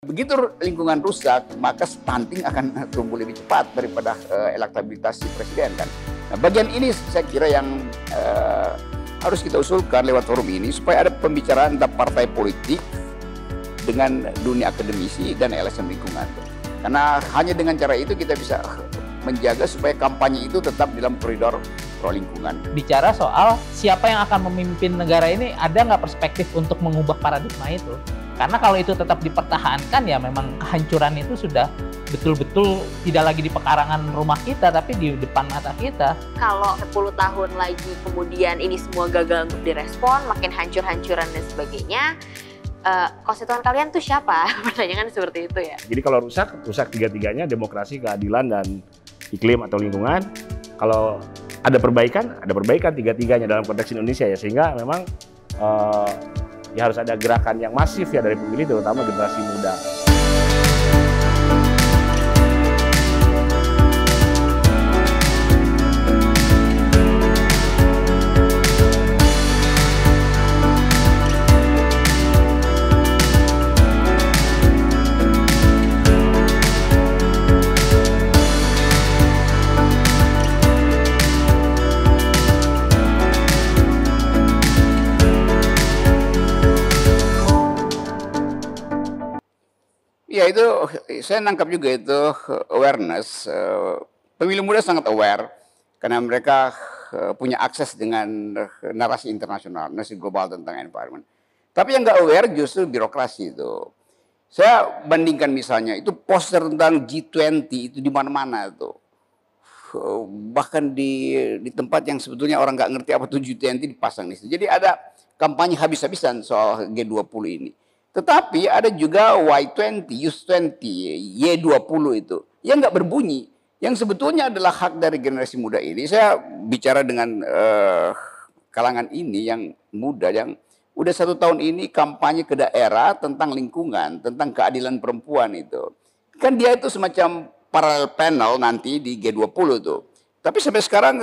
Begitu lingkungan rusak, maka stunting akan tumbuh lebih cepat daripada elektabilitas si presiden kan. Nah, bagian ini saya kira yang harus kita usulkan lewat forum ini supaya ada pembicaraan antara partai politik dengan dunia akademisi dan LSM lingkungan. Karena hanya dengan cara itu kita bisa menjaga supaya kampanye itu tetap dalam koridor pro lingkungan. Bicara soal siapa yang akan memimpin negara ini, ada nggak perspektif untuk mengubah paradigma itu? Karena kalau itu tetap dipertahankan, ya memang kehancuran itu sudah betul-betul tidak lagi di pekarangan rumah kita, tapi di depan mata kita. Kalau 10 tahun lagi kemudian ini semua gagal untuk direspon, makin hancur-hancuran dan sebagainya, konstituen kalian tuh siapa? Pertanyaan seperti itu ya. Jadi kalau rusak tiga-tiganya, demokrasi, keadilan, dan iklim atau lingkungan. Kalau ada perbaikan tiga-tiganya dalam konteks Indonesia ya, sehingga memang ya harus ada gerakan yang masif ya dari pemilih, terutama generasi muda. Ya itu saya nangkap juga itu awareness. Pemilih muda sangat aware karena mereka punya akses dengan narasi internasional, narasi global tentang environment. Tapi yang nggak aware justru birokrasi itu. Saya bandingkan misalnya itu poster tentang G20 itu di mana-mana itu. Bahkan di tempat yang sebetulnya orang nggak ngerti apa itu G20 dipasang di situ. Jadi ada kampanye habis-habisan soal G20 ini. Tetapi ada juga Y20, U20, Y20 itu yang nggak berbunyi, yang sebetulnya adalah hak dari generasi muda ini. Saya bicara dengan kalangan ini yang muda, yang udah 1 tahun ini kampanye ke daerah tentang lingkungan, tentang keadilan perempuan itu. Kan dia itu semacam parallel panel nanti di G20 itu. Tapi sampai sekarang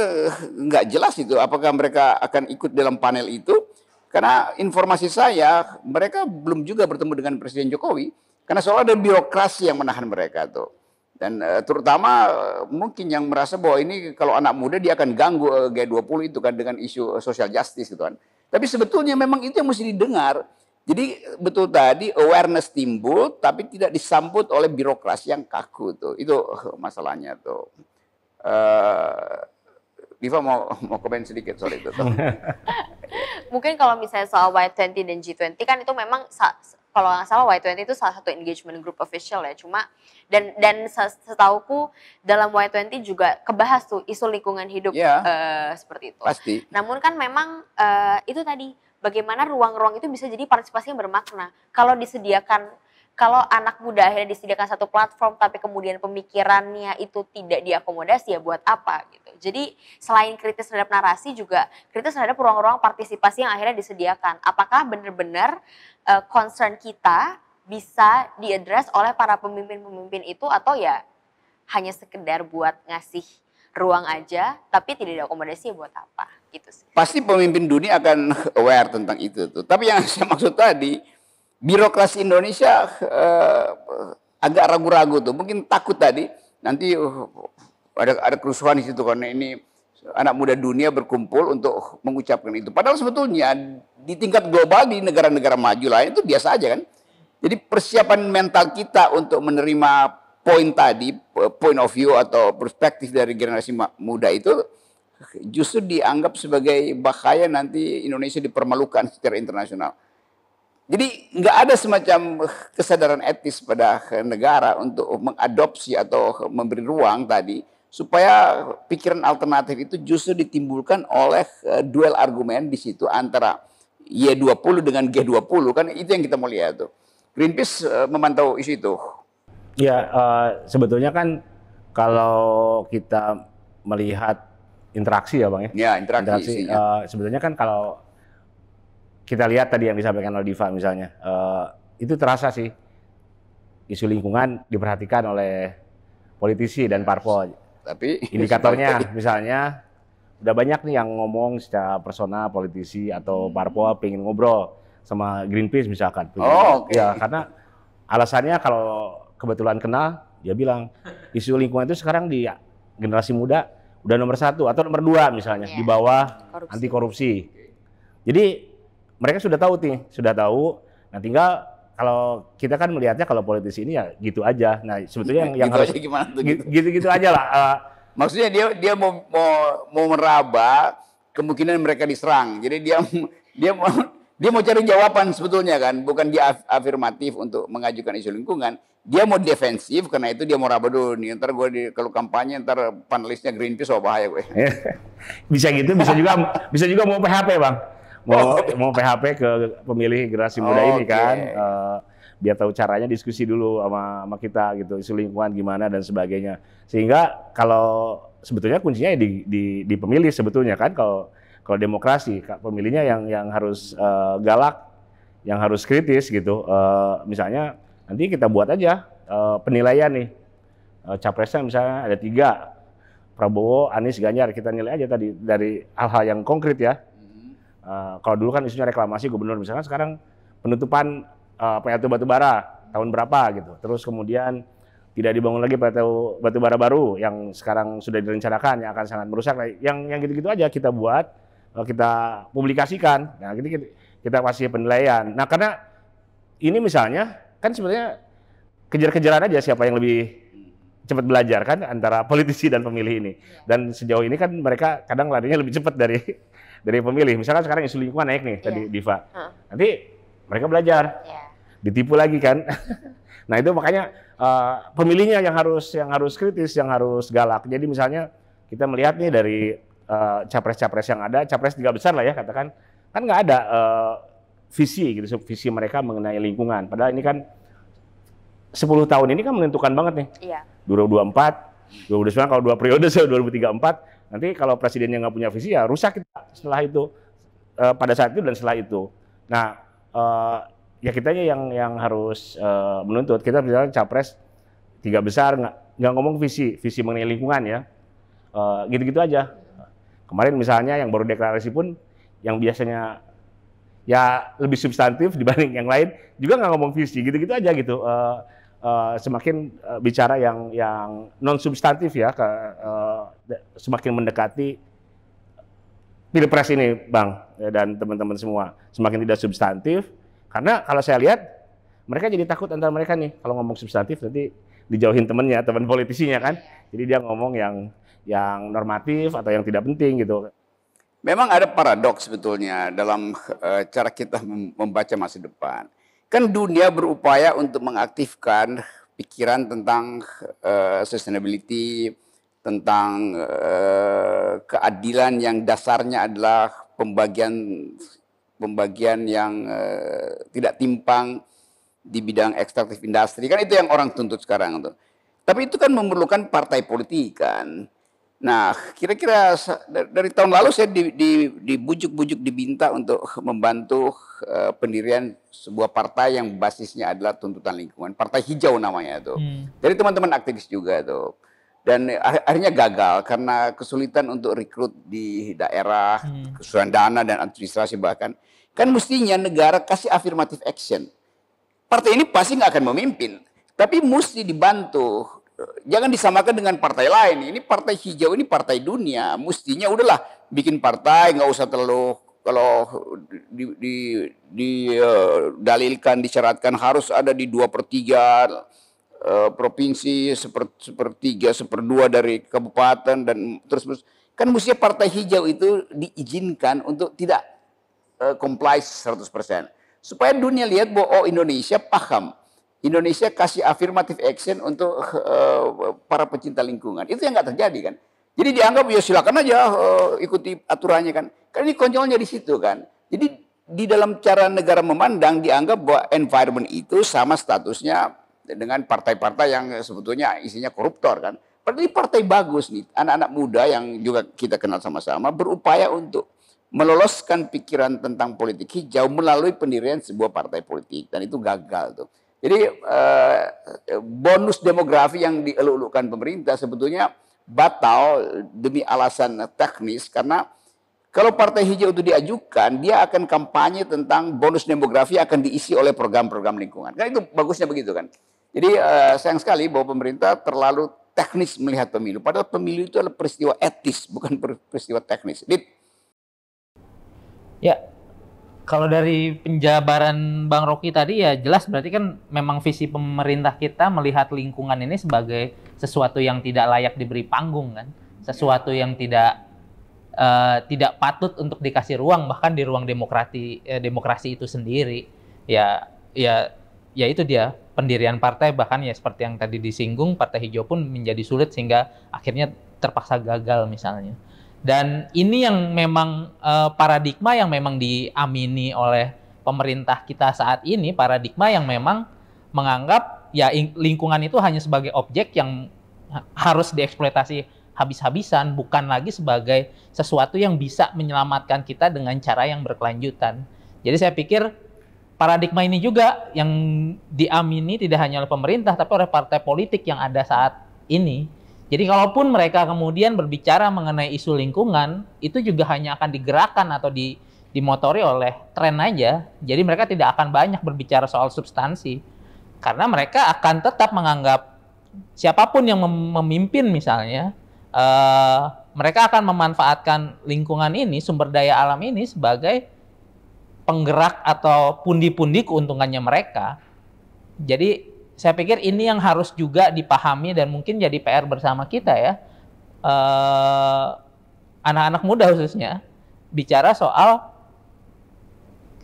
nggak jelas itu apakah mereka akan ikut dalam panel itu. Karena informasi saya, mereka belum juga bertemu dengan Presiden Jokowi. Karena soal ada birokrasi yang menahan mereka tuh. Dan terutama mungkin yang merasa bahwa ini kalau anak muda dia akan ganggu G20 itu kan dengan isu social justice gitu kan. Tapi sebetulnya memang itu yang mesti didengar. Jadi betul tadi awareness timbul tapi tidak disambut oleh birokrasi yang kaku tuh. Itu masalahnya tuh. Diva mau komen sedikit soal itu. Mungkin kalau misalnya soal Y20 dan G20 kan itu memang kalau nggak salah Y20 itu salah satu engagement group official ya. Cuma dan setauku dalam Y20 juga kebahas tuh isu lingkungan hidup seperti itu. Pasti. Namun kan memang itu tadi bagaimana ruang-ruang itu bisa jadi partisipasi yang bermakna. Kalau anak muda akhirnya disediakan satu platform tapi kemudian pemikirannya itu tidak diakomodasi, ya buat apa gitu. Jadi selain kritis terhadap narasi juga kritis terhadap ruang-ruang partisipasi yang akhirnya disediakan. Apakah benar-benar concern kita bisa diadres oleh para pemimpin-pemimpin itu atau ya hanya sekedar buat ngasih ruang aja tapi tidak diakomodasi, ya buat apa gitu sih. Pasti pemimpin dunia akan aware tentang itu tuh. Tapi yang saya maksud tadi, birokrasi Indonesia agak ragu-ragu tuh, mungkin takut tadi nanti ada kerusuhan di situ karena ini anak muda dunia berkumpul untuk mengucapkan itu. Padahal sebetulnya di tingkat global di negara-negara maju lain itu biasa aja kan. Jadi persiapan mental kita untuk menerima poin tadi, point of view atau perspektif dari generasi muda itu justru dianggap sebagai bahaya nanti Indonesia dipermalukan secara internasional. Jadi nggak ada semacam kesadaran etis pada negara untuk mengadopsi atau memberi ruang tadi supaya pikiran alternatif itu justru ditimbulkan oleh duel argumen di situ antara Y20 dengan G20 kan itu yang kita mau lihat tuh. Greenpeace memantau isu itu. Ya sebetulnya kan kalau kita melihat interaksi ya Bang ya. Ya interaksi. Sebetulnya kan kalau kita lihat tadi yang disampaikan oleh Diva misalnya, itu terasa sih isu lingkungan diperhatikan oleh politisi dan parpol. Tapi indikatornya misalnya udah banyak nih yang ngomong secara personal politisi atau parpol pengen ngobrol sama Greenpeace misalkan. Oh, okay. Ya karena alasannya kalau kebetulan kenal, dia bilang isu lingkungan itu sekarang di generasi muda udah nomor 1 atau nomor 2 misalnya, Iya. di bawah Korupsi. anti korupsi. Jadi mereka sudah tahu nih, sudah tahu. Nah tinggal kalau kita kan melihatnya kalau politisi ini ya gitu aja. Nah sebetulnya yang Gitu harus aja gimana tuh gitu? gitu-gitu aja lah. Maksudnya dia mau meraba kemungkinan mereka diserang. Jadi dia mau cari jawaban sebetulnya kan, bukan dia afirmatif untuk mengajukan isu lingkungan. Dia mau defensif karena itu dia mau raba dulu nih. Ntar gue kalau kampanye ntar panelisnya Greenpeace, oh bahaya gue. Bisa gitu, bisa juga mau PHP bang, mau PHP ke pemilih generasi muda ini Oke. kan, biar tahu caranya diskusi dulu sama kita gitu, isu lingkungan gimana dan sebagainya. Sehingga kalau sebetulnya kuncinya di pemilih sebetulnya kan, kalau demokrasi pemilihnya yang harus galak, yang harus kritis gitu. Misalnya nanti kita buat aja penilaian nih, capresnya misalnya ada 3. Prabowo, Anies, Ganjar, kita nilai aja tadi dari hal-hal yang konkret ya. Kalau dulu kan isunya reklamasi gubernur, misalkan sekarang penutupan PLTU batubara tahun berapa gitu. Terus kemudian tidak dibangun lagi PLTU batubara baru yang sekarang sudah direncanakan yang akan sangat merusak. Yang gitu-gitu aja kita buat, kita publikasikan. Nah, kita kasih penilaian. Nah, karena ini misalnya kan sebenarnya kejar-kejaran aja siapa yang lebih cepat belajar kan antara politisi dan pemilih ini. Dan sejauh ini kan mereka kadang larinya lebih cepat dari pemilih. Misalkan sekarang isu lingkungan naik nih tadi Diva. Nanti mereka belajar, ditipu lagi kan. Nah itu makanya pemilihnya yang harus kritis, yang harus galak. Jadi misalnya kita melihat nih dari capres-capres yang ada, capres 3 besar lah ya katakan, kan nggak ada visi gitu, visi mereka mengenai lingkungan. Padahal ini kan 10 tahun ini kan menentukan banget nih. Iya. 2024, 2029 kalau 2 periode 2034, nanti kalau presidennya nggak punya visi ya rusak kita setelah itu, pada saat itu dan setelah itu. Nah, ya kitanya yang harus menuntut. Kita misalnya capres 3 besar nggak ngomong visi mengenai lingkungan ya, gitu-gitu aja. Kemarin misalnya yang baru deklarasi pun yang biasanya ya lebih substantif dibanding yang lain juga nggak ngomong visi, gitu-gitu aja gitu. Semakin bicara yang non substantif ya, semakin mendekati Pilpres ini Bang dan teman-teman semua, semakin tidak substantif. Karena kalau saya lihat mereka jadi takut antara mereka nih, kalau ngomong substantif nanti dijauhin temennya, teman politisinya kan. Jadi dia ngomong yang normatif atau yang tidak penting gitu. Memang ada paradoks sebetulnya dalam cara kita membaca masa depan. Kan dunia berupaya untuk mengaktifkan pikiran tentang sustainability, tentang keadilan yang dasarnya adalah pembagian yang tidak timpang di bidang ekstraktif industri. Kan itu yang orang tuntut sekarang tuh. Tapi itu kan memerlukan partai politik kan. Nah, kira-kira dari tahun lalu saya dibujuk-bujuk diminta untuk membantu pendirian sebuah partai yang basisnya adalah tuntutan lingkungan. Partai Hijau namanya itu. Dari teman-teman aktivis juga itu. Dan akhirnya gagal karena kesulitan untuk rekrut di daerah, kesulitan dana dan administrasi bahkan. Kan mestinya negara kasih affirmative action. Partai ini pasti nggak akan memimpin, tapi mesti dibantu. Jangan disamakan dengan partai lain. Ini partai hijau, ini partai dunia. Mestinya udahlah bikin partai, nggak usah terlalu kalau dalilkan, disyaratkan harus ada di 2/3 provinsi, 1/3, 1/2 dari kabupaten dan terus. Kan mestinya partai hijau itu diizinkan untuk tidak comply 100%. Supaya dunia lihat bahwa Indonesia paham. Indonesia kasih affirmative action untuk para pecinta lingkungan. Itu yang nggak terjadi kan. Jadi dianggap ya silakan aja ikuti aturannya kan. Karena ini konyolnya di situ kan. Jadi di dalam cara negara memandang dianggap bahwa environment itu sama statusnya dengan partai-partai yang sebetulnya isinya koruptor kan. Padahal ini partai bagus nih. Anak-anak muda yang juga kita kenal sama-sama berupaya untuk meloloskan pikiran tentang politik hijau melalui pendirian sebuah partai politik. Dan itu gagal tuh. Jadi bonus demografi yang dieluk-elukkan pemerintah sebetulnya batal demi alasan teknis karena Kalau partai hijau itu diajukan, dia akan kampanye tentang bonus demografi akan diisi oleh program-program lingkungan. Kan itu bagusnya begitu kan. Jadi sayang sekali bahwa pemerintah terlalu teknis melihat pemilu. Padahal pemilu itu adalah peristiwa etis, bukan peristiwa teknis. Ya, kalau dari penjabaran Bang Rocky tadi ya jelas berarti kan memang visi pemerintah kita melihat lingkungan ini sebagai sesuatu yang tidak layak diberi panggung kan. Sesuatu yang tidak patut untuk dikasih ruang, bahkan di ruang demokrasi itu sendiri. Ya itu dia pendirian partai, bahkan ya seperti yang tadi disinggung, partai hijau pun menjadi sulit sehingga akhirnya terpaksa gagal misalnya. Dan ini yang memang paradigma yang memang diamini oleh pemerintah kita saat ini, paradigma yang memang menganggap ya lingkungan itu hanya sebagai objek yang harus dieksploitasi habis-habisan, bukan lagi sebagai sesuatu yang bisa menyelamatkan kita dengan cara yang berkelanjutan. Jadi saya pikir paradigma ini juga yang diamini tidak hanya oleh pemerintah, tapi oleh partai politik yang ada saat ini. Jadi kalaupun mereka kemudian berbicara mengenai isu lingkungan, itu juga hanya akan digerakkan atau dimotori oleh tren aja. Jadi mereka tidak akan banyak berbicara soal substansi. Karena mereka akan tetap menganggap siapapun yang memimpin misalnya, mereka akan memanfaatkan lingkungan ini, sumber daya alam ini sebagai penggerak atau pundi-pundi keuntungannya mereka. Jadi saya pikir ini yang harus juga dipahami dan mungkin jadi PR bersama kita ya, anak-anak muda khususnya, bicara soal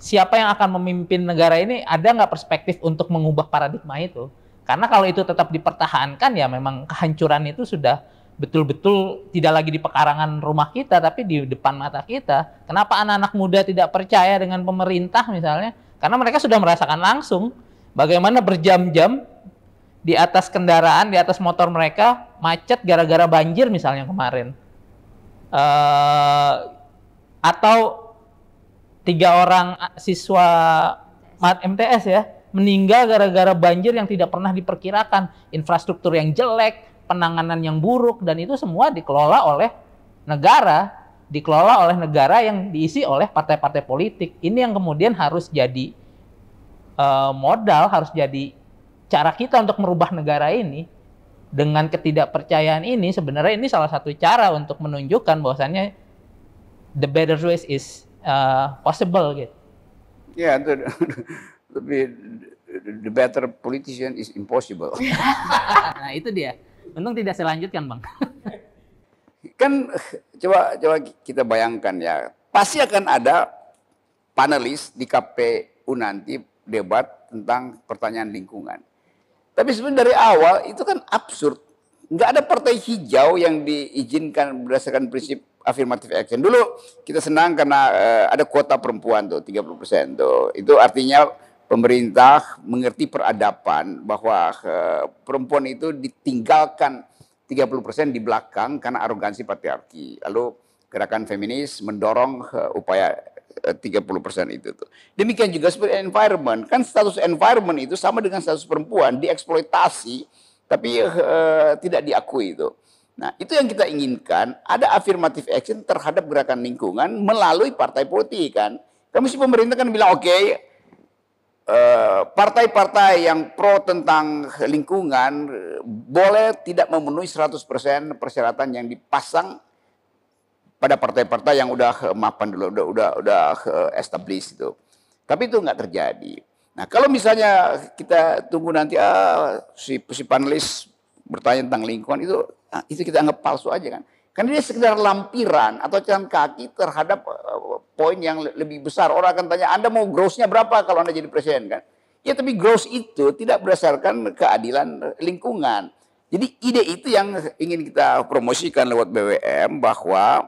siapa yang akan memimpin negara ini, ada nggak perspektif untuk mengubah paradigma itu. Karena kalau itu tetap dipertahankan ya memang kehancuran itu sudah betul-betul tidak lagi di pekarangan rumah kita, tapi di depan mata kita. Kenapa anak-anak muda tidak percaya dengan pemerintah misalnya? Karena mereka sudah merasakan langsung bagaimana berjam-jam di atas kendaraan, di atas motor mereka, macet gara-gara banjir misalnya kemarin. Atau 3 orang siswa MTS ya, meninggal gara-gara banjir yang tidak pernah diperkirakan. Infrastruktur yang jelek, penanganan yang buruk, dan itu semua dikelola oleh negara, yang diisi oleh partai-partai politik. Ini yang kemudian harus jadi modal, harus jadi cara kita untuk merubah negara ini. Dengan ketidakpercayaan ini, sebenarnya ini salah satu cara untuk menunjukkan bahwasannya the better ways is possible gitu. Ya, tapi the better politician is impossible. Nah itu dia. Untung tidak saya lanjutkan, Bang. Kan coba kita bayangkan ya, pasti akan ada panelis di KPU nanti debat tentang pertanyaan lingkungan. Tapi sebenarnya dari awal itu kan absurd. Nggak ada partai hijau yang diizinkan berdasarkan prinsip affirmative action. Dulu kita senang karena ada kuota perempuan tuh 30% tuh. Itu artinya pemerintah mengerti peradaban bahwa perempuan itu ditinggalkan 30% di belakang karena arogansi patriarki. Lalu gerakan feminis mendorong upaya 30% itu tuh. Demikian juga seperti environment. Kan status environment itu sama dengan status perempuan, dieksploitasi tapi tidak diakui itu. Nah, itu yang kita inginkan, ada affirmative action terhadap gerakan lingkungan melalui partai politik kan. Kami si pemerintah kan bilang oke, partai-partai yang pro tentang lingkungan boleh tidak memenuhi 100% persyaratan yang dipasang pada partai-partai yang udah mapan dulu, udah established itu. Tapi itu nggak terjadi. Nah, kalau misalnya kita tunggu nanti si panelis bertanya tentang lingkungan itu kita anggap palsu aja kan. Karena dia sekedar lampiran atau jalan kaki terhadap poin yang lebih besar. Orang akan tanya, Anda mau growth-nya berapa kalau Anda jadi presiden kan? Ya tapi growth itu tidak berdasarkan keadilan lingkungan. Jadi ide itu yang ingin kita promosikan lewat BWM, bahwa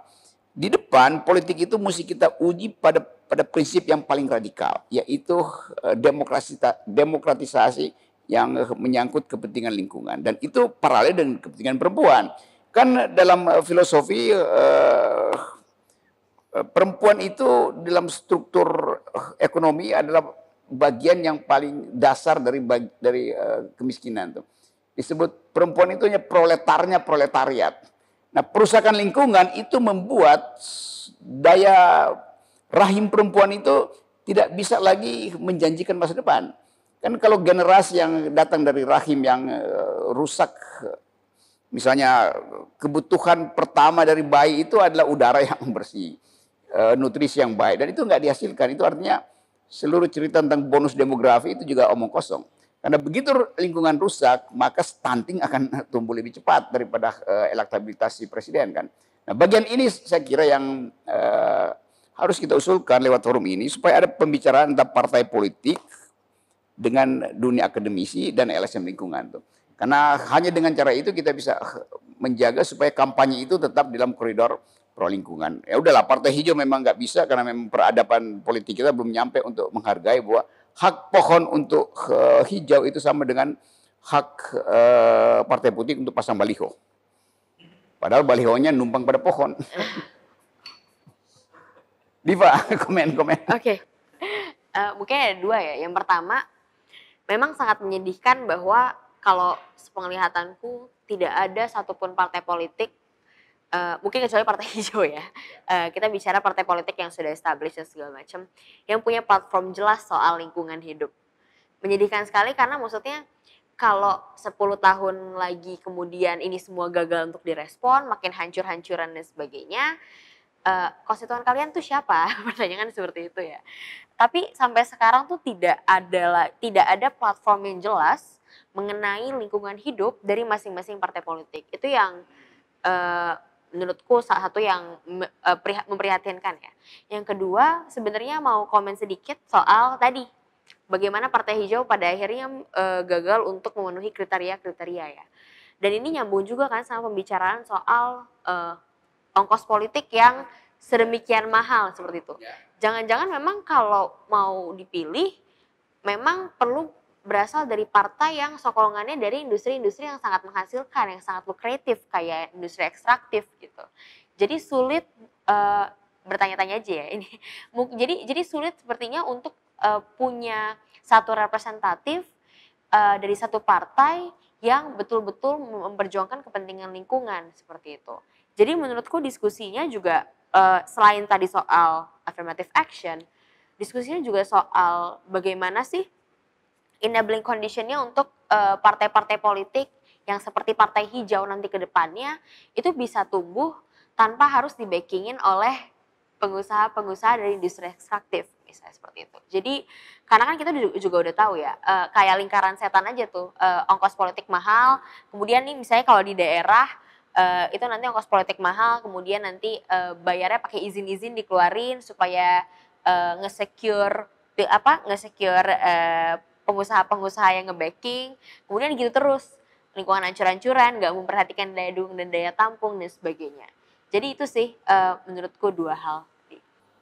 di depan politik itu mesti kita uji pada prinsip yang paling radikal, yaitu demokratisasi yang menyangkut kepentingan lingkungan. Dan itu paralel dengan kepentingan perempuan. Kan dalam filosofi perempuan itu dalam struktur ekonomi adalah bagian yang paling dasar dari kemiskinan tuh. Disebut perempuan itu hanya proletariat. Nah, perusakan lingkungan itu membuat daya rahim perempuan itu tidak bisa lagi menjanjikan masa depan. Kan kalau generasi yang datang dari rahim yang rusak, misalnya kebutuhan pertama dari bayi itu adalah udara yang bersih, nutrisi yang baik, dan itu nggak dihasilkan. Itu artinya seluruh cerita tentang bonus demografi itu juga omong kosong. Karena begitu lingkungan rusak, maka stunting akan tumbuh lebih cepat daripada elektabilitas si presiden kan. Nah, bagian ini saya kira yang harus kita usulkan lewat forum ini supaya ada pembicaraan tentang partai politik dengan dunia akademisi dan LSM lingkungan tuh. Karena hanya dengan cara itu kita bisa menjaga supaya kampanye itu tetap dalam koridor pro lingkungan. Ya udahlah, partai hijau memang nggak bisa karena memang peradaban politik kita belum nyampe untuk menghargai bahwa hak pohon untuk hijau itu sama dengan hak partai politik untuk pasang baliho. Padahal balihonya numpang pada pohon. Diva, komen. Oke. Mungkin ada dua ya. Yang pertama, memang sangat menyedihkan bahwa kalau sepenglihatanku tidak ada satupun partai politik, mungkin kecuali partai hijau ya, kita bicara partai politik yang sudah established dan segala macam, yang punya platform jelas soal lingkungan hidup. Menyedihkan sekali karena maksudnya kalau 10 tahun lagi kemudian ini semua gagal untuk direspon, makin hancur-hancuran dan sebagainya, konstituen kalian tuh siapa? Pertanyaan seperti itu ya. Tapi sampai sekarang tuh tidak ada platform yang jelas mengenai lingkungan hidup dari masing-masing partai politik. Itu yang menurutku salah satu yang memprihatinkan ya. Yang kedua, sebenarnya mau komen sedikit soal tadi bagaimana Partai Hijau pada akhirnya gagal untuk memenuhi kriteria-kriteria ya. Dan ini nyambung juga kan sama pembicaraan soal ongkos politik yang sedemikian mahal seperti itu. Jangan-jangan memang kalau mau dipilih memang perlu berasal dari partai yang sokongannya dari industri-industri yang sangat menghasilkan, yang sangat lukratif kayak industri ekstraktif gitu. Jadi sulit bertanya-tanya aja ya ini. Jadi sulit sepertinya untuk punya satu representatif dari satu partai yang betul-betul memperjuangkan kepentingan lingkungan seperti itu. Jadi menurutku diskusinya juga selain tadi soal affirmative action, diskusinya juga soal bagaimana sih enabling conditionnya untuk partai-partai politik yang seperti Partai Hijau nanti ke depannya itu bisa tumbuh tanpa harus dibackingin oleh pengusaha-pengusaha dari industri ekstraktif misalnya seperti itu. Jadi karena kan kita juga udah tahu ya kayak lingkaran setan aja tuh, ongkos politik mahal, kemudian nih misalnya kalau di daerah itu nanti ongkos politik mahal, kemudian nanti bayarnya pakai izin-izin dikeluarin supaya nge-secure pengusaha-pengusaha yang nge-backing, kemudian gitu terus, lingkungan hancur-hancuran, nggak memperhatikan daya dukung dan daya tampung dan sebagainya. Jadi itu sih menurutku dua hal.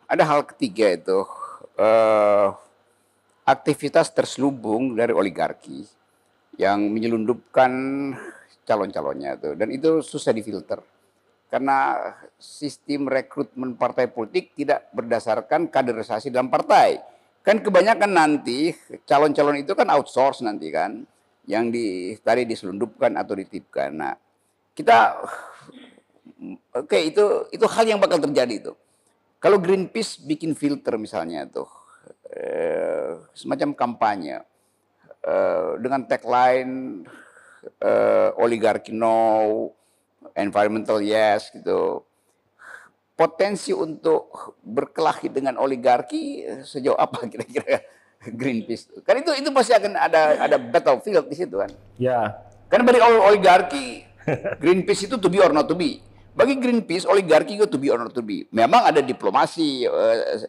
Ada hal ketiga itu, aktivitas terselubung dari oligarki yang menyelundupkan calon-calonnya itu, dan itu susah difilter. Karena sistem rekrutmen partai politik tidak berdasarkan kaderisasi dalam partai. Kan kebanyakan nanti calon-calon itu kan outsource nanti kan, yang tadi diselundupkan atau dititipkan. Nah, kita itu hal yang bakal terjadi itu. Kalau Greenpeace bikin filter misalnya tuh semacam kampanye dengan tagline oligarki no, environmental yes gitu. Potensi untuk berkelahi dengan oligarki sejauh apa kira-kira Greenpeace? Kan itu pasti akan ada battlefield di situ kan. Ya. Karena bagi oligarki Greenpeace itu to be or not to be. Bagi Greenpeace oligarki itu to be or not to be. Memang ada diplomasi,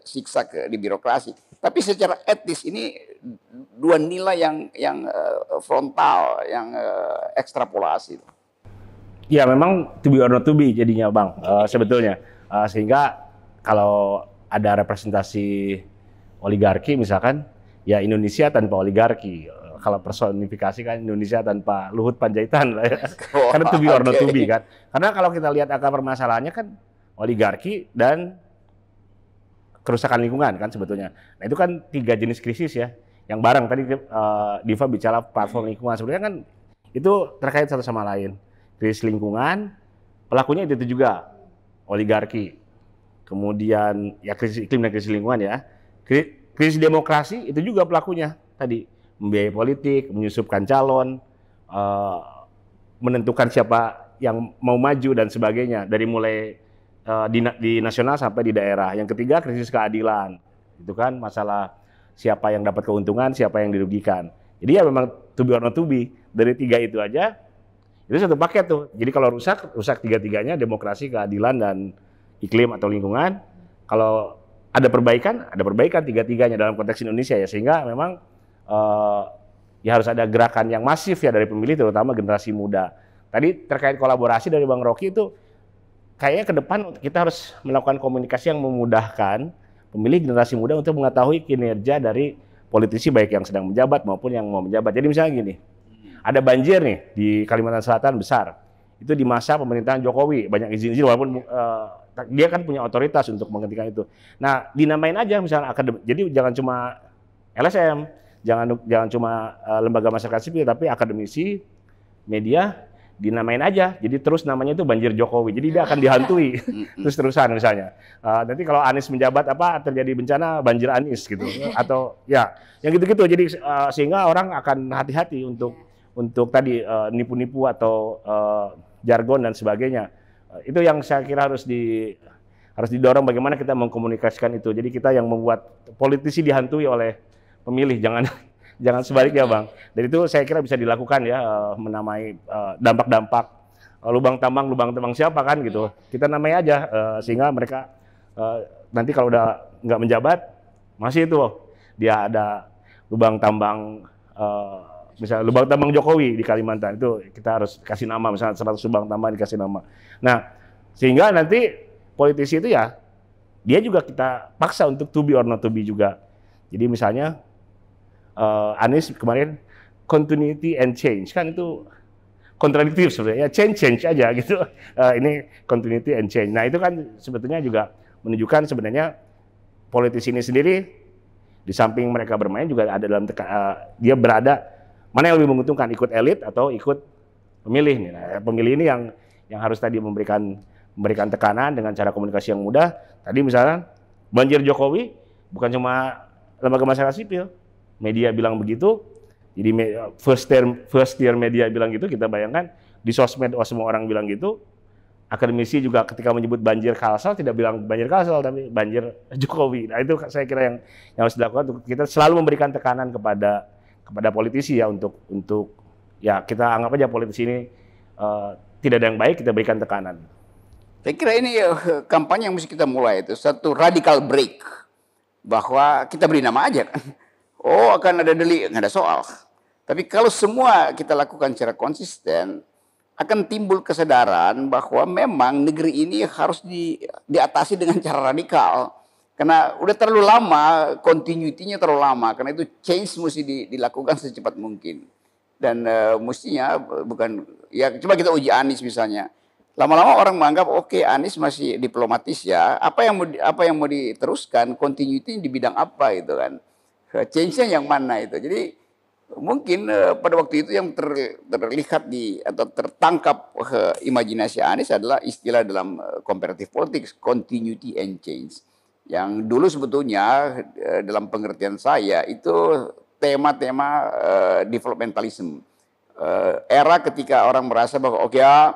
siksak di birokrasi. Tapi secara etis ini dua nilai yang frontal, yang ekstrapolasi. Ya memang to be or not to be jadinya Bang, sebetulnya. Sehingga kalau ada representasi oligarki misalkan, ya Indonesia tanpa oligarki. Kalau personifikasi kan Indonesia tanpa Luhut Panjaitan lah ya. Karena to be or not to be kan. Karena kalau kita lihat akar permasalahannya kan oligarki dan kerusakan lingkungan kan sebetulnya. Nah itu kan 3 jenis krisis ya. Yang bareng tadi Diva bicara platform lingkungan. Sebenarnya kan itu terkait satu sama lain. Krisis lingkungan, pelakunya itu juga oligarki, kemudian ya krisis iklim dan krisis lingkungan ya, krisis demokrasi itu juga pelakunya tadi, membiayai politik, menyusupkan calon, menentukan siapa yang mau maju dan sebagainya, dari mulai di nasional sampai di daerah. Yang ketiga krisis keadilan, itu kan masalah siapa yang dapat keuntungan, siapa yang dirugikan. Jadi ya memang to be or not to be, dari tiga itu aja itu satu paket tuh. Jadi kalau rusak tiga-tiganya, demokrasi, keadilan, dan iklim atau lingkungan. Kalau ada perbaikan tiga-tiganya dalam konteks Indonesia ya, sehingga memang ya harus ada gerakan yang masif ya dari pemilih, terutama generasi muda. Tadi terkait kolaborasi dari Bang Rocky itu, kayaknya ke depan kita harus melakukan komunikasi yang memudahkan pemilih generasi muda untuk mengetahui kinerja dari politisi baik yang sedang menjabat maupun yang mau menjabat. Jadi misalnya gini, ada banjir nih di Kalimantan Selatan besar. Itu di masa pemerintahan Jokowi, banyak izin-izin walaupun dia kan punya otoritas untuk menghentikan itu. Nah, dinamain aja misalnya akademi. Jadi jangan cuma LSM, jangan cuma lembaga masyarakat sipil, tapi akademisi, media, dinamain aja. Jadi terus namanya itu banjir Jokowi. Jadi dia akan dihantui terus-terusan misalnya. Nanti kalau Anies menjabat terjadi bencana banjir Anies gitu. Atau ya yang gitu-gitu. Jadi sehingga orang akan hati-hati untuk tadi nipu-nipu atau jargon dan sebagainya. Itu yang saya kira harus didorong bagaimana kita mengkomunikasikan itu. Jadi kita yang membuat politisi dihantui oleh pemilih, jangan sebaliknya Bang. Dan itu saya kira bisa dilakukan ya, menamai dampak-dampak lubang tambang siapa kan gitu. Kita namai aja sehingga mereka nanti kalau udah nggak menjabat masih itu dia ada lubang tambang misalnya lubang tambang Jokowi di Kalimantan, itu kita harus kasih nama, misalnya 100 lubang tambang dikasih nama. Nah, sehingga nanti politisi itu ya dia juga kita paksa untuk to be or not to be juga. Jadi misalnya Anies kemarin continuity and change, kan itu kontradiktif sebenarnya, change aja gitu. Ini continuity and change. Nah itu kan sebetulnya juga menunjukkan sebenarnya politisi ini sendiri di samping mereka bermain juga ada dalam dia berada mana yang lebih menguntungkan, ikut elit atau ikut pemilih nih. Nah, pemilih ini yang harus tadi memberikan tekanan dengan cara komunikasi yang mudah. Tadi misalnya banjir Jokowi bukan cuma lembaga masyarakat sipil, media bilang begitu, jadi first tier media bilang gitu, kita bayangkan di sosmed semua orang bilang gitu. Akademisi juga ketika menyebut banjir Kalsel tidak bilang banjir Kalsel tapi banjir Jokowi. Nah itu saya kira yang harus dilakukan, untuk kita selalu memberikan tekanan kepada politisi ya, untuk ya kita anggap aja politisi ini tidak ada yang baik, kita berikan tekanan. Saya kira ini kampanye yang mesti kita mulai itu satu radical break, bahwa kita beri nama aja kan. Oh akan ada delik, nggak ada soal. Tapi kalau semua kita lakukan secara konsisten, akan timbul kesadaran bahwa memang negeri ini harus diatasi dengan cara radikal. Karena udah terlalu lama, continuity-nya terlalu lama. Karena itu change mesti dilakukan secepat mungkin. Dan mestinya bukan, ya coba kita uji Anies misalnya. Lama-lama orang menganggap oke, Anies masih diplomatis ya. Apa yang mau diteruskan, continuity di bidang apa itu kan. Change-nya yang mana itu. Jadi mungkin pada waktu itu yang terlihat atau tertangkap imajinasi Anies adalah istilah dalam comparative politics, continuity and change. Yang dulu sebetulnya dalam pengertian saya itu tema-tema developmentalism. Era ketika orang merasa bahwa oke ya,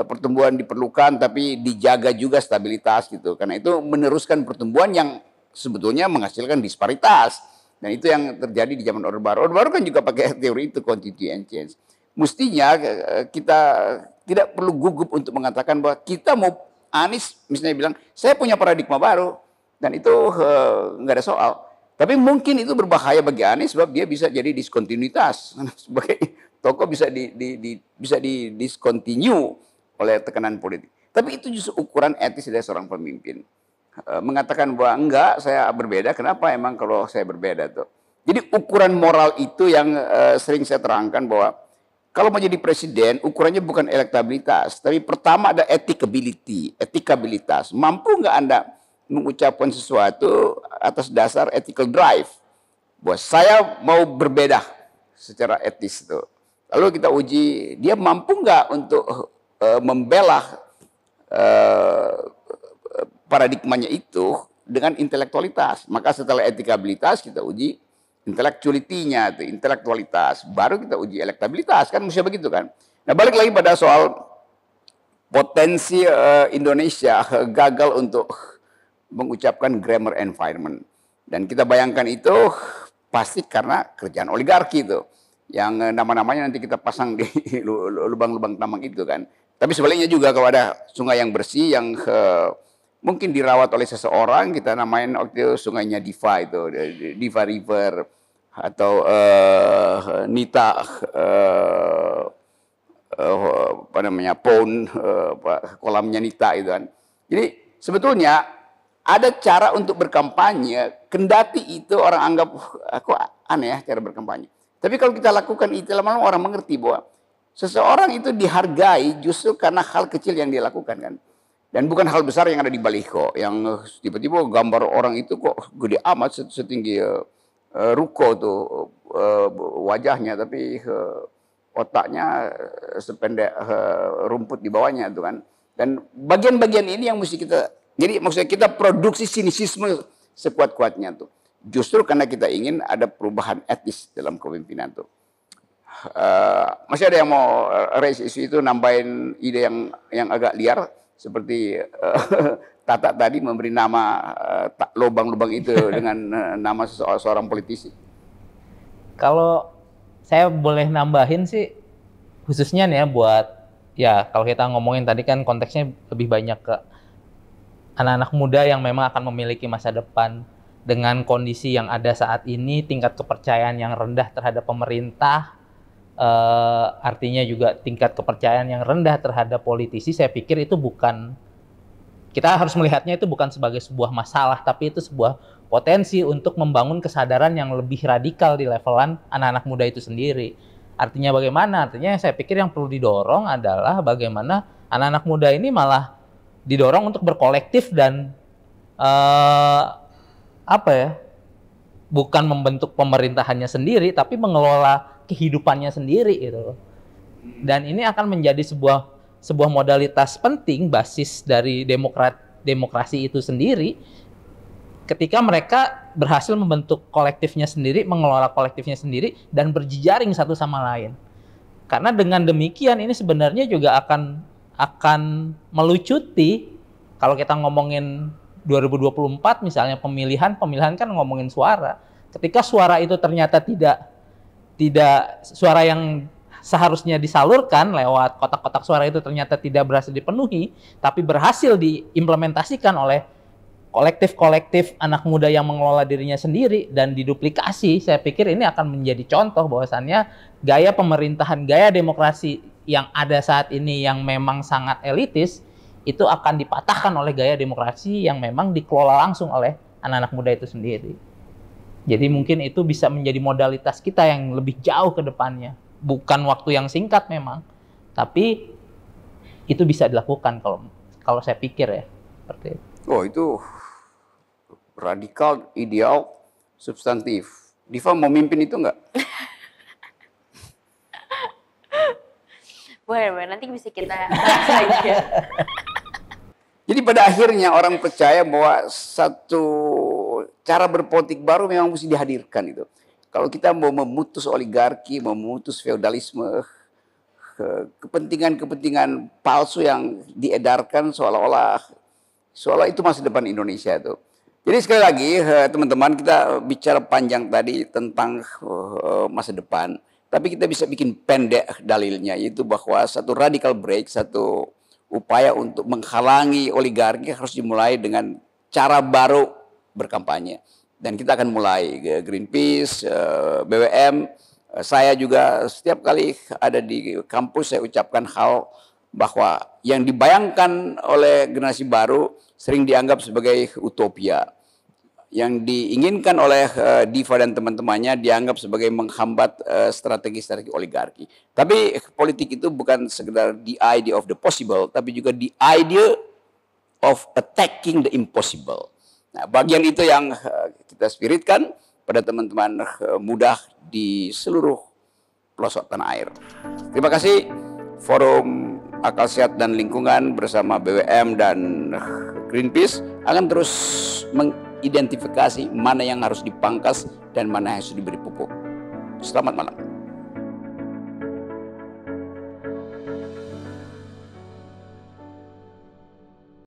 pertumbuhan diperlukan tapi dijaga juga stabilitas gitu. Karena itu meneruskan pertumbuhan yang sebetulnya menghasilkan disparitas. Dan itu yang terjadi di zaman Orde Baru. Orde Baru kan juga pakai teori itu, continuity and change. Mestinya kita tidak perlu gugup untuk mengatakan bahwa kita mau, Anies misalnya bilang, saya punya paradigma baru. Dan itu nggak ada soal. Tapi mungkin itu berbahaya bagi Anies sebab dia bisa jadi diskontinuitas. Sebagai tokoh bisa discontinue oleh tekanan politik. Tapi itu justru ukuran etis dari seorang pemimpin. Mengatakan bahwa enggak, saya berbeda. Kenapa emang kalau saya berbeda tuh? Jadi ukuran moral itu yang sering saya terangkan bahwa kalau menjadi presiden ukurannya bukan elektabilitas, tapi pertama ada etikabilitas. Mampu nggak Anda mengucapkan sesuatu atas dasar ethical drive, bahwa saya mau berbeda secara etis itu. Lalu kita uji dia mampu nggak untuk membela eh, paradigmanya itu dengan intelektualitas. Maka setelah etikabilitas kita uji intellectuality-nya, intelektualitas, baru kita uji elektabilitas, kan mesti begitu kan. Nah, balik lagi pada soal potensi Indonesia gagal untuk mengucapkan grammar environment. Dan kita bayangkan itu pasti karena kerjaan oligarki itu. Yang nama-namanya nanti kita pasang di lubang-lubang tambang itu kan. Tapi sebaliknya juga kalau ada sungai yang bersih yang mungkin dirawat oleh seseorang, kita namain waktu itu sungainya Diva itu, Diva River atau Nita apa namanya pond kolamnya Nita itu kan. Jadi sebetulnya ada cara untuk berkampanye, kendati itu orang anggap aku aneh ya cara berkampanye. Tapi kalau kita lakukan itu lama-lama orang mengerti bahwa seseorang itu dihargai justru karena hal kecil yang dia lakukan kan. Dan bukan hal besar yang ada di baliho, yang tiba-tiba gambar orang itu kok gede amat setinggi ruko tuh wajahnya, tapi otaknya sependek rumput di bawahnya tuh kan. Dan bagian-bagian ini yang mesti kita, jadi maksudnya kita produksi sinisisme sekuat-kuatnya tuh. Justru karena kita ingin ada perubahan etis dalam kepemimpinan tuh. Masih ada yang mau raise isu itu, nambahin ide yang agak liar seperti Tata tadi memberi nama lubang-lubang itu dengan nama seorang politisi. Kalau saya boleh nambahin sih, khususnya nih ya buat, ya kalau kita ngomongin tadi kan konteksnya lebih banyak ke anak-anak muda yang memang akan memiliki masa depan. Dengan kondisi yang ada saat ini, tingkat kepercayaan yang rendah terhadap pemerintah, artinya juga tingkat kepercayaan yang rendah terhadap politisi, saya pikir itu bukan, kita harus melihatnya itu bukan sebagai sebuah masalah, tapi itu sebuah potensi untuk membangun kesadaran yang lebih radikal di levelan anak-anak muda itu sendiri. Artinya bagaimana? Artinya saya pikir yang perlu didorong adalah bagaimana anak-anak muda ini malah didorong untuk berkolektif dan bukan membentuk pemerintahannya sendiri, tapi mengelola kehidupannya sendiri gitu. Dan ini akan menjadi sebuah modalitas penting, basis dari demokrasi itu sendiri, ketika mereka berhasil membentuk kolektifnya sendiri, mengelola kolektifnya sendiri, dan berjejaring satu sama lain. Karena dengan demikian ini sebenarnya juga akan melucuti, kalau kita ngomongin 2024 misalnya pemilihan kan ngomongin suara. Ketika suara itu ternyata tidak suara yang seharusnya disalurkan lewat kotak-kotak suara itu ternyata tidak berhasil dipenuhi, tapi berhasil diimplementasikan oleh kolektif-kolektif anak muda yang mengelola dirinya sendiri dan diduplikasi, saya pikir ini akan menjadi contoh bahwasannya gaya pemerintahan, gaya demokrasi yang ada saat ini yang memang sangat elitis, itu akan dipatahkan oleh gaya demokrasi yang memang dikelola langsung oleh anak-anak muda itu sendiri. Jadi mungkin itu bisa menjadi modalitas kita yang lebih jauh ke depannya. Bukan waktu yang singkat memang, tapi itu bisa dilakukan kalau saya pikir ya. Seperti itu. Oh, itu radikal, ideal, substantif. Diva mau mimpin itu enggak? Boleh, nanti bisa kita bahas lagi. Jadi pada akhirnya orang percaya bahwa satu cara berpolitik baru memang mesti dihadirkan itu. Kalau kita mau memutus oligarki, memutus feodalisme, kepentingan-kepentingan palsu yang diedarkan seolah itu masa depan Indonesia itu. Jadi sekali lagi teman-teman, kita bicara panjang tadi tentang masa depan, tapi kita bisa bikin pendek dalilnya, yaitu bahwa satu radical break, satu upaya untuk menghalangi oligarki harus dimulai dengan cara baru berkampanye. Dan kita akan mulai, Greenpeace, BWM, saya juga setiap kali ada di kampus saya ucapkan hal bahwa yang dibayangkan oleh generasi baru sering dianggap sebagai utopia. Yang diinginkan oleh Diva dan teman-temannya dianggap sebagai menghambat strategi-strategi oligarki. Tapi politik itu bukan sekedar the idea of the possible, tapi juga the idea of attacking the impossible. Nah, bagian itu yang kita spiritkan pada teman-teman muda di seluruh pelosok tanah air. Terima kasih Forum Akal Sehat dan Lingkungan bersama BWM dan Greenpeace akan terus mengidentifikasi mana yang harus dipangkas dan mana yang harus diberi pupuk. Selamat malam.